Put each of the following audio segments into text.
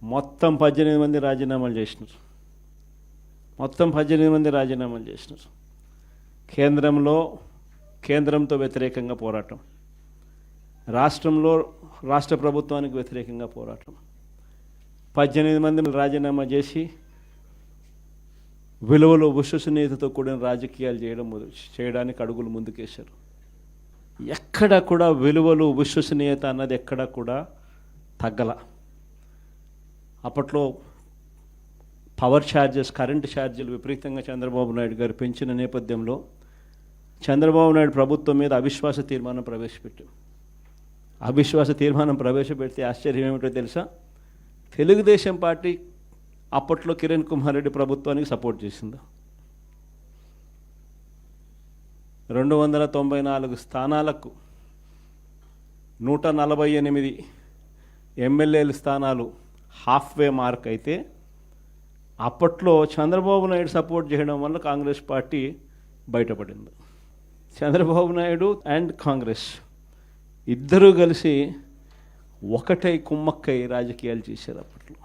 మొత్తం 18 మంది రాజీనామాలు చేసినారు. మొత్తం 18 మంది రాజీనామాలు చేసినారు. కేంద్రంతో వ్యతిరేకంగా పోరాటం, రాష్ట్రంలో రాష్ట్ర ప్రభుత్వానికి వ్యతిరేకంగా పోరాటం. 18 మందిని రాజీనామా చేసి విలువలు విశ్వసనీయతతో కూడిన రాజకీయాలు చేయడానికి అడుగులు ముందుకేశారు. ఎక్కడ కూడా విలువలు విశ్వసనీయత అన్నది ఎక్కడ కూడా తగ్గల. అప్పట్లో పవర్ ఛార్జెస్, కరెంటు ఛార్జీలు విపరీతంగా చంద్రబాబు నాయుడు గారు పెంచిన నేపథ్యంలో చంద్రబాబు నాయుడు ప్రభుత్వం మీద అవిశ్వాస తీర్మానం ప్రవేశపెట్టాం. అవిశ్వాస తీర్మానం ప్రవేశపెడితే ఆశ్చర్యం ఏమిటో తెలుసా? తెలుగుదేశం పార్టీ అప్పట్లో కిరణ్ కుమార్ రెడ్డి ప్రభుత్వానికి సపోర్ట్ చేసింది. 294 స్థానాలకు 148 ఎమ్మెల్యేల స్థానాలు హాఫ్వే మార్క్ అయితే, అప్పట్లో చంద్రబాబు నాయుడు సపోర్ట్ చేయడం వల్ల కాంగ్రెస్ పార్టీ బయటపడింది. చంద్రబాబు నాయుడు అండ్ కాంగ్రెస్ ఇద్దరూ కలిసి ఒకటై కుమ్మక్కై రాజకీయాలు చేశారు అప్పట్లో.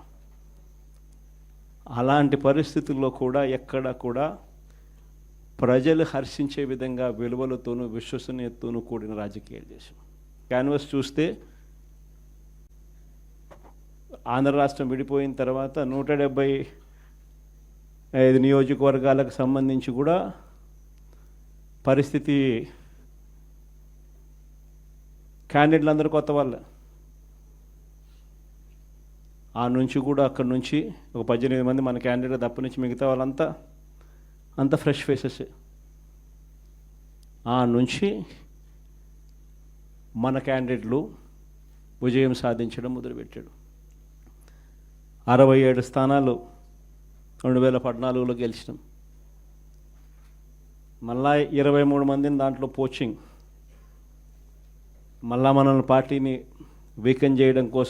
అలాంటి పరిస్థితుల్లో కూడా ఎక్కడ కూడా ప్రజలు హర్షించే విధంగా విలువలతోనూ విశ్వసనీయతతోనూ కూడిన రాజకీయాలు చేశాం. క్యాన్వస్ చూస్తే ఆంధ్ర రాష్ట్రం విడిపోయిన తర్వాత 175 నియోజకవర్గాలకు సంబంధించి కూడా పరిస్థితి, క్యాండిడేట్లు అందరూ కొత్త వాళ్ళే. ఆ నుంచి కూడా అక్కడి నుంచి ఒక 18 మంది మన క్యాండిడేట్ తప్ప నుంచి మిగతా వాళ్ళంతా ఫ్రెష్ ఫేసెస్. ఆ నుంచి మన క్యాండిడేట్లు విజయం సాధించడం మొదలుపెట్టాడు. 67 స్థానాలు 2014లో గెలిచినాం. మళ్ళా 23 మందిని దాంట్లో పోచింగ్, మళ్ళా మనల్ని పార్టీని వీకెన్ చేయడం కోసం